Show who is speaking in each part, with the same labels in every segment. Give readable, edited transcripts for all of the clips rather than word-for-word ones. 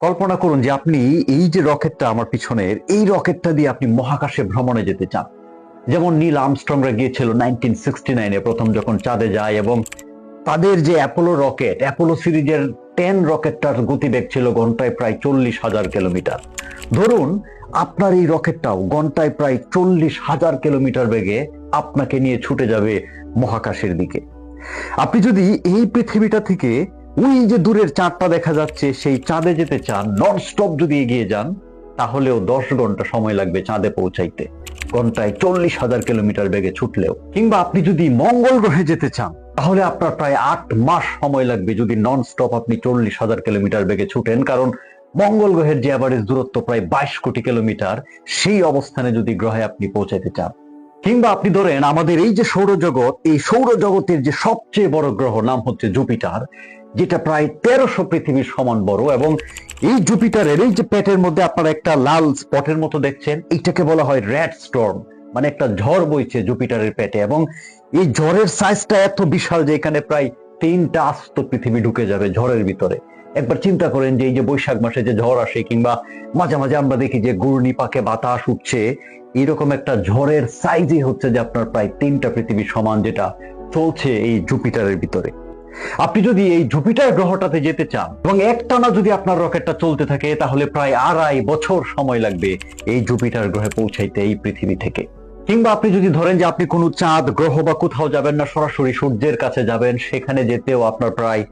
Speaker 1: কল্পনা করুন যে আপনি এই যে রকেটটা আমার পিছনের, এই রকেটটা দিয়ে আপনি মহাকাশে ভ্রমণে যেতে চান। যেমন নীল আর্মস্ট্রংরা গিয়েছিল 1969-এ প্রথম যখন চাঁদে যায়, এবং তাদের যে অ্যাপোলো রকেট, অ্যাপোলো সিরিজের 10 রকেটটার গতিবেগ ছিল ঘন্টায় প্রায় 40,000 কিলোমিটার। ধরুন আপনার এই রকেটটাও ঘন্টায় প্রায় 40,000 কিলোমিটার বেগে আপনাকে নিয়ে ছুটে যাবে মহাকাশের দিকে। আপনি যদি এই পৃথিবীটা থেকে ওই যে দূরের চাঁদটা দেখা যাচ্ছে সেই চাঁদে যেতে চান, নন স্টপ যদি এগিয়ে যান, তাহলেও 10 ঘন্টা সময় লাগবে চাঁদে পৌঁছাইতে, ঘন্টায় 40,000 কিলোমিটার বেগে ছুটলেও। কিংবা আপনি যদি মঙ্গল গ্রহে যেতে চান, তাহলে আপনার প্রায় 8 মাস সময় লাগবে যদি নন স্টপ আপনি 40,000 কিলোমিটার বেগে ছুটেন, কারণ মঙ্গল গ্রহের যে অ্যাভারেজ দূরত্ব প্রায় 22 কোটি কিলোমিটার, সেই অবস্থানে যদি গ্রহে আপনি পৌঁছাইতে চান। কিংবা আপনি ধরেন আমাদের এই যে সৌরজগৎ, এই সৌরজগতের যে সবচেয়ে বড় গ্রহ নাম হচ্ছে জুপিটার, যেটা প্রায় 1300 পৃথিবীর সমান বড়, এবং এই জুপিটারের এই যে পেটের মধ্যে আপনারা একটা লাল স্পটের মতো দেখছেন, এইটাকে বলা হয় রেড স্টর্ম, মানে একটা ঝড় বইছে জুপিটারের পেটে, এবং এই ঝড়ের সাইজটা এত বিশাল যে এখানে প্রায় 3টা আস্ত পৃথিবী ঢুকে যাবে ঝড়ের ভিতরে। একবার চিন্তা করেন যে এই যে বৈশাখ মাসে যে ঝড় আসে, কিংবা মাঝে মাঝে আমরা দেখি যে ঘূর্ণিপাকে বাতাস উঠছে, এরকম একটা ঝড়ের সাইজই হচ্ছে যে আপনার প্রায় 3টা পৃথিবী সমান, যেটা চলছে এই জুপিটারের ভিতরে। আপনি যদি এই জুপিটার গ্রহটাতে যেতে চান এবং একটানা যদি আপনার রকেটটা চলতে থাকে, তাহলে প্রায় 2.5 বছর সময় লাগবে এই জুপিটার গ্রহে পৌঁছাইতে এই পৃথিবী থেকে। কিংবা আপনি যদি ধরেন যে আপনি কোনো চাঁদ গ্রহ বা কোথাও যাবেন না, সরাসরি সূর্যের কাছে যাবেন, সেখানে যেতেও আপনার প্রায়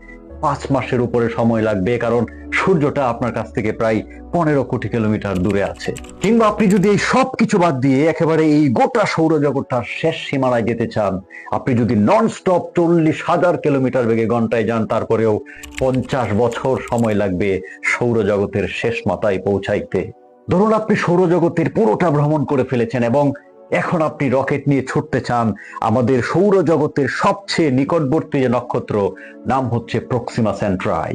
Speaker 1: 5 মাসের উপরে সময় লাগবে, কারণ সূর্যটা আপনার কাছ থেকে প্রায় 15 কোটি কিলোমিটার দূরে আছে। কিংবা আপনি যদি এই সব কিছু বাদ দিয়ে একেবারে এই গোটা সৌরজগৎটার শেষ সীমানায় যেতে চান, আপনি যদি নন স্টপ 40,000 কিলোমিটার বেগে ঘন্টায় যান, তারপরেও 50 বছর সময় লাগবে সৌরজগতের শেষ মাথায় পৌঁছাইতে। ধরুন আপনি সৌরজগতের পুরোটা ভ্রমণ করে ফেলেছেন এবং এখন আপনি রকেট নিয়ে ছুটতে চান আমাদের সৌরজগতের সবচেয়ে নিকটবর্তী যে নক্ষত্র, নাম হচ্ছে প্রক্সিমা সেন্ট্রাই।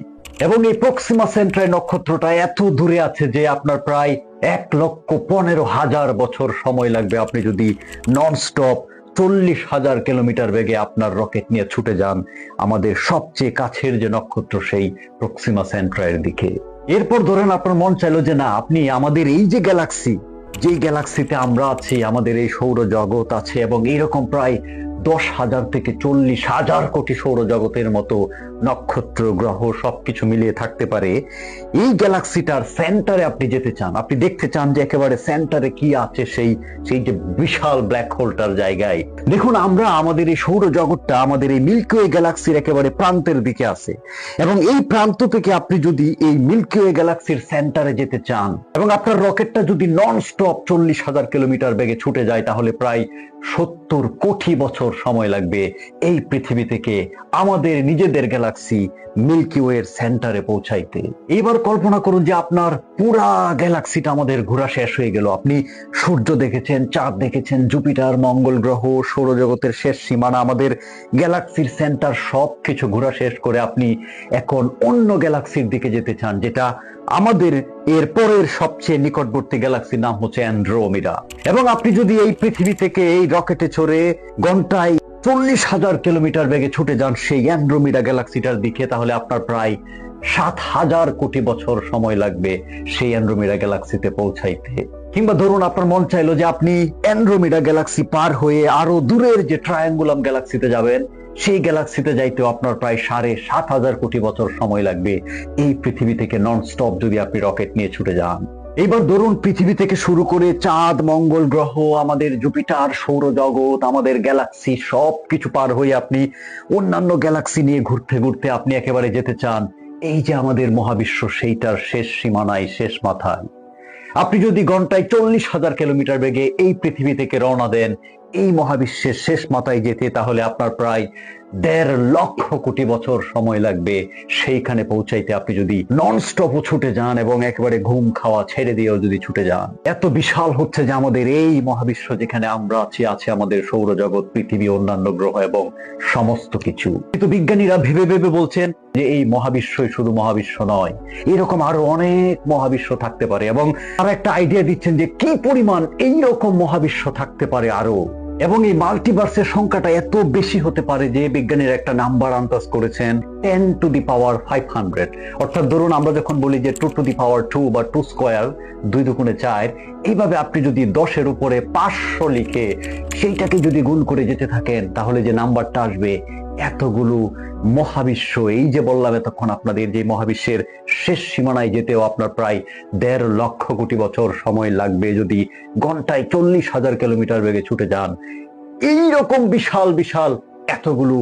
Speaker 1: এবং এই প্রক্সিমা সেন্ট্রাই নক্ষত্রটা এত দূরে আছে যে আপনার প্রায় 1,15,000 বছর সময় লাগবে আপনি যদি নন স্টপ 40,000 কিলোমিটার বেগে আপনার রকেট নিয়ে ছুটে যান আমাদের সবচেয়ে কাছের যে নক্ষত্র সেই প্রক্সিমা সেন্ট্রাইয়ের দিকে। এরপর ধরেন আপনার মন চাইলো যে না, আপনি আমাদের এই যে গ্যালাক্সি, যে গ্যালাক্সিতে আমরা আছি, আমাদের এই সৌরজগৎ আছে, এবং এইরকম প্রায় 10,000 থেকে 40,000 কোটি সৌরজগতের মতো নক্ষত্র গ্রহ সবকিছু মিলিয়ে থাকতে পারে, এই গ্যালাক্সিটার সেন্টারে আপনি যেতে চান, আপনি দেখতে চান যে একেবারে সেন্টারে কি আছে সেই সেই যে বিশাল ব্ল্যাক হোলটার জায়গায়। দেখুন আমরা আমাদের এই সৌরজগৎটা আমাদের এই মিল্কি ওয়ে গ্যালাক্সির একেবারে প্রান্তের দিকে আছে, এবং এই প্রান্ত থেকে আপনি যদি এই মিল্কি ওয়ে গ্যালাক্সির সেন্টারে যেতে চান এবং আপনার রকেটটা যদি নন স্টপ 40,000 কিলোমিটার বেগে ছুটে যায়, তাহলে প্রায় 70 কোটি বছর সময় লাগবে এই পৃথিবী থেকে আমাদের নিজেদের গ্যালাক্সি মিল্কি ওয়ের সেন্টারে পৌঁছাইতে। এইবার কল্পনা করুন যে আপনার পুরা গ্যালাক্সিটা আমাদের ঘোরা শেষ হয়ে গেল। আপনি সূর্য দেখেছেন, চাঁদ দেখেছেন, জুপিটার, মঙ্গল গ্রহ, সৌরজগতের শেষ সীমানা, আমাদের গ্যালাক্সির সেন্টার, সবকিছু ঘোরা শেষ করে আপনি এখন অন্য গ্যালাক্সির দিকে যেতে চান, যেটা আমাদের এর পরের সবচেয়ে নিকটবর্তী গ্যালাক্সির নাম হচ্ছে অ্যান্ড্রোমিডা। এবং আপনি যদি এই পৃথিবী থেকে এই রকেটে চড়ে ঘন্টায় 40,000 কিলোমিটার বেগে ছুটে যান সেই অ্যান্ড্রোমিডা গ্যালাক্সিটার দিকে, তাহলে আপনার প্রায় 7,000 কোটি বছর সময় লাগবে সেই অ্যান্ড্রোমিডা গ্যালাক্সিতে পৌঁছাইতে। কিংবা ধরুন আপনার মন চাইলো যে আপনি অ্যান্ড্রোমিডা গ্যালাক্সি পার হয়ে আরো দূরের যে ট্রায়াঙ্গুলাম গ্যালাক্সিতে যাবেন, সেই গ্যালাক্সিতে যাইতেও আপনার প্রায় 7,500 কোটি বছর সময় লাগবে এই পৃথিবী থেকে নন স্টপ যদি আপনি রকেট নিয়ে ছুটে যান। এইবার ধরুন পৃথিবী থেকে শুরু করে চাঁদ, মঙ্গল গ্রহ, আমাদের জুপিটার, সৌরজগৎ, আমাদের গ্যালাক্সি সবকিছু পার হয়ে আপনি অন্যান্য গ্যালাক্সি নিয়ে ঘুরতে ঘুরতে আপনি একেবারে যেতে চান এই যে আমাদের মহাবিশ্ব, সেইটার শেষ সীমানায়, শেষ মাথায়। আপনি যদি ঘন্টায় 40,000 কিলোমিটার বেগে এই পৃথিবী থেকে রওনা দেন এই মহাবিশ্বের শেষ মাথায় যেতে, তাহলে আপনার প্রায় 1.5 লক্ষ কোটি বছর সময় লাগবে সেইখানে পৌঁছাইতে আপনি যদি নন স্টপ ছুটে যান এবং একেবারে ঘুম খাওয়া ছেড়ে দিয়েও যদি ছুটে যান। এত বিশাল হচ্ছে যে আমাদের এই মহাবিশ্ব, যেখানে আমরা আছি, আছে আমাদের সৌরজগৎ, পৃথিবী, অন্যান্য গ্রহ এবং সমস্ত কিছু। কিন্তু বিজ্ঞানীরা ভেবে ভেবে বলছেন যে এই মহাবিশ্বই শুধু মহাবিশ্ব নয়, এরকম আরো অনেক মহাবিশ্ব থাকতে পারে, এবং তারা একটা আইডিয়া দিচ্ছেন যে কি পরিমাণ এইরকম মহাবিশ্ব থাকতে পারে আরো। এবং এই মাল্টিভার্সের সংখ্যাটা এত বেশি হতে পারে যে বিজ্ঞানীরা একটা নাম্বার আন্দাজ করেছেন 10⁵ অর্থাৎ ধরুন আমরা যখন বলি যে 2⁵2 বা 2 স্কোয়ার 2 দুগুণে 4, এইভাবে আপনি যদি 10-এর উপরে 500 লিখে সেইটাকে যদি গুণ করে যেতে থাকেন, তাহলে যে নাম্বারটা আসবে এতগুলো মহাবিশ্ব, এই যে বললাম এতক্ষণ আপনাদের, যে মহাবিশ্বের শেষ সীমানায় যেতেও আপনার প্রায় 1.5 লক্ষ কোটি বছর সময় লাগবে যদি ঘন্টায় 40,000 কিলোমিটার বেগে ছুটে যান। এইরকম বিশাল বিশাল এতগুলো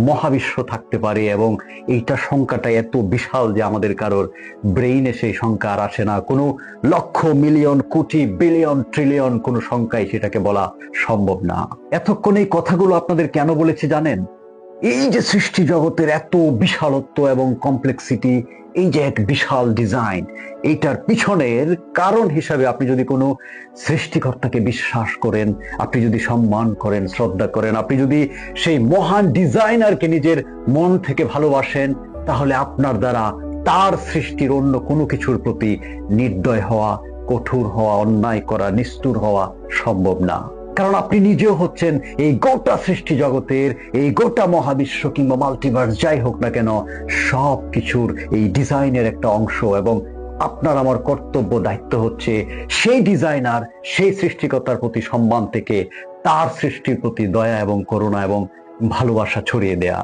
Speaker 1: মহাবিশ্ব থাকতে পারে, এবং এইটা সংখ্যাটা এত বিশাল যে আমাদের কারোর ব্রেইনে সেই সংখ্যা আর আসে না। কোনো লক্ষ, মিলিয়ন, কোটি, বিলিয়ন, ট্রিলিয়ন কোনো সংখ্যায় সেটাকে বলা সম্ভব না। এতক্ষণ এই কথাগুলো আপনাদের কেন বলেছি জানেন? এই যে সৃষ্টি জগতের এত বিশালত্ব এবং কমপ্লেক্সিটি, এই যে এক বিশাল ডিজাইন, এইটার পিছনের কারণ হিসাবে আপনি যদি কোনো সৃষ্টিকর্তাকে বিশ্বাস করেন, আপনি যদি সম্মান করেন, শ্রদ্ধা করেন, আপনি যদি সেই মহান ডিজাইনারকে নিজের মন থেকে ভালোবাসেন, তাহলে আপনার দ্বারা তার সৃষ্টির অন্য কোনো কিছুর প্রতি নির্দয় হওয়া, কঠোর হওয়া, অন্যায় করা, নিষ্ঠুর হওয়া সম্ভব না। কারণ আপনি নিজেও হচ্ছেন এই গোটা সৃষ্টি জগতের, এই গোটা মহাবিশ্ব কিংবা মাল্টিভার্স যাই হোক না কেন, সব কিছুর এই ডিজাইনের একটা অংশ। এবং আপনার আমার কর্তব্য, দায়িত্ব হচ্ছে সেই ডিজাইনার, সেই সৃষ্টিকর্তার প্রতি সম্মান থেকে তার সৃষ্টির প্রতি দয়া এবং করুণা এবং ভালোবাসা ছড়িয়ে দেয়া।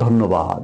Speaker 1: ধন্যবাদ।